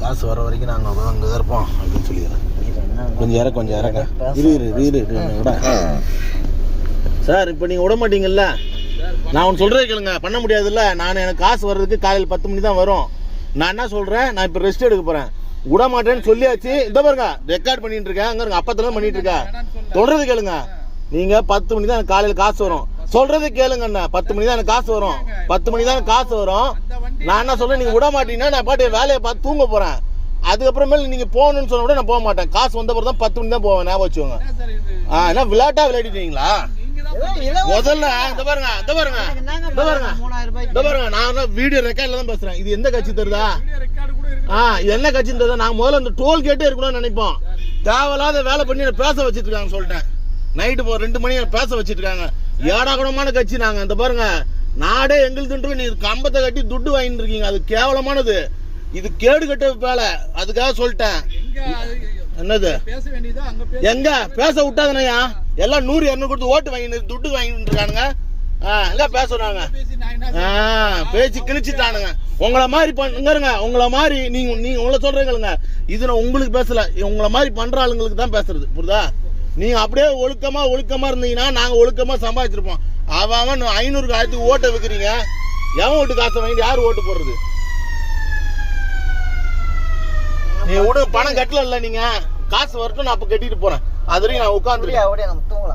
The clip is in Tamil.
காசு வர வரைக்கும் நாங்கள் அங்கே தான் இருப்போம் அப்படின்னு சொல்லிடுறேன். கொஞ்சம் இறக்க இரு விட சார். இப்போ நீங்கள் விட மாட்டீங்கல்ல, நான் ஒன்று சொல்கிறேன் கேளுங்க. பண்ண முடியாதுல்ல. எனக்கு காசு வர்றதுக்கு காலையில் 10 மணி தான் வரும். நான் என்ன சொல்கிறேன், நான் இப்போ ரெஸ்ட் எடுக்க போகிறேன். விட மாட்டேன்னு சொல்லியாச்சு. இந்த பாருங்க ரெக்கார்ட் பண்ணிட்டு இருக்கேன். அங்கே இருங்க, அப்பத்தில் பண்ணிட்டு இருக்கேன். சொல்கிறது கேளுங்க. நீங்கள் 10 மணி தான் எனக்கு காலையில் காசு வரும். சொல்றது கேளுங்க அண்ணா. 10 மணி தான் எனக்கு காசு வரும். 10 மணி தான் காசு வரும். நான் என்ன சொல்றேன், நீங்க விட மாட்டீங்கன்னா நான் பாட்டு வேலையை பார்த்து தூங்க போறேன். அதுக்கப்புறமேல நீங்க போகணும்னு சொன்ன கூட நான் போக மாட்டேன். காசு வந்த பிறகு தான் 10 மணி தான் போவேன். ஞாபகம் வச்சுக்கோங்க. என்ன விளையாட்டா விளையாடிட்டீங்களா? முதல்ல இந்த பாருங்க நான் வீடியோ ரெக்கார்ட்ல தான் பேசுறேன். இது எந்த கட்சி தருதா? இது என்ன கட்சி தருதா? நாங்க முதல்ல இந்த டோல் கேட்டே இருக்கணும்னு நினைப்போம். தேவையில்லாத வேலை பண்ணி பேச வச்சிட்டு இருக்காங்க சொல்லிட்டேன். நைட்டு 2 மணி பேச வச்சிட்டு இருக்காங்க. ஏடா குணமான கட்சி நாங்க. இந்த பாருங்க, நாடே எங்களுக்கு நீ கம்பத்தை கட்டி துட்டு வாங்கிட்டு இருக்கீங்க. அது கேவலமானது. இது கேடு கட்ட வேலை. அதுக்காக சொல்லிட்டேன். என்னது எங்க பேச விட்டாதனையா? எல்லாம் 100-200 கொடுத்து ஓட்டு வாங்கி துட்டு வாங்கிட்டு இருக்கானுங்க. எல்லாம் பேசுறாங்க. பேச்சு கிழிச்சிட்டானுங்க. உங்களை மாதிரி பண்ணுங்க. உங்களை மாதிரி நீங்க உங்களை சொல்றீங்க. இது நான் உங்களுக்கு பேசல. உங்களை மாதிரி பண்ற ஆளுங்களுக்கு தான் பேசுறது. புரியுதா? நீங்க அப்படியே ஒழுக்கமா இருந்தீங்கன்னா நாங்க ஒழுக்கமா சம்பாதிச்சிருப்போம். அவன் 500 ஆயிரத்துக்கு ஓட்டை வைக்கிறீங்க. எவன் ஓட்டு காசை வாங்கிட்டு யாரு ஓட்டு போடுறது? நீ விடு, பணம் கட்டல. நீங்க காசு வரட்டும், நான் அப்ப கட்டிட்டு போறேன். அது வரைக்கும் நான் உட்காந்துருக்கேன்.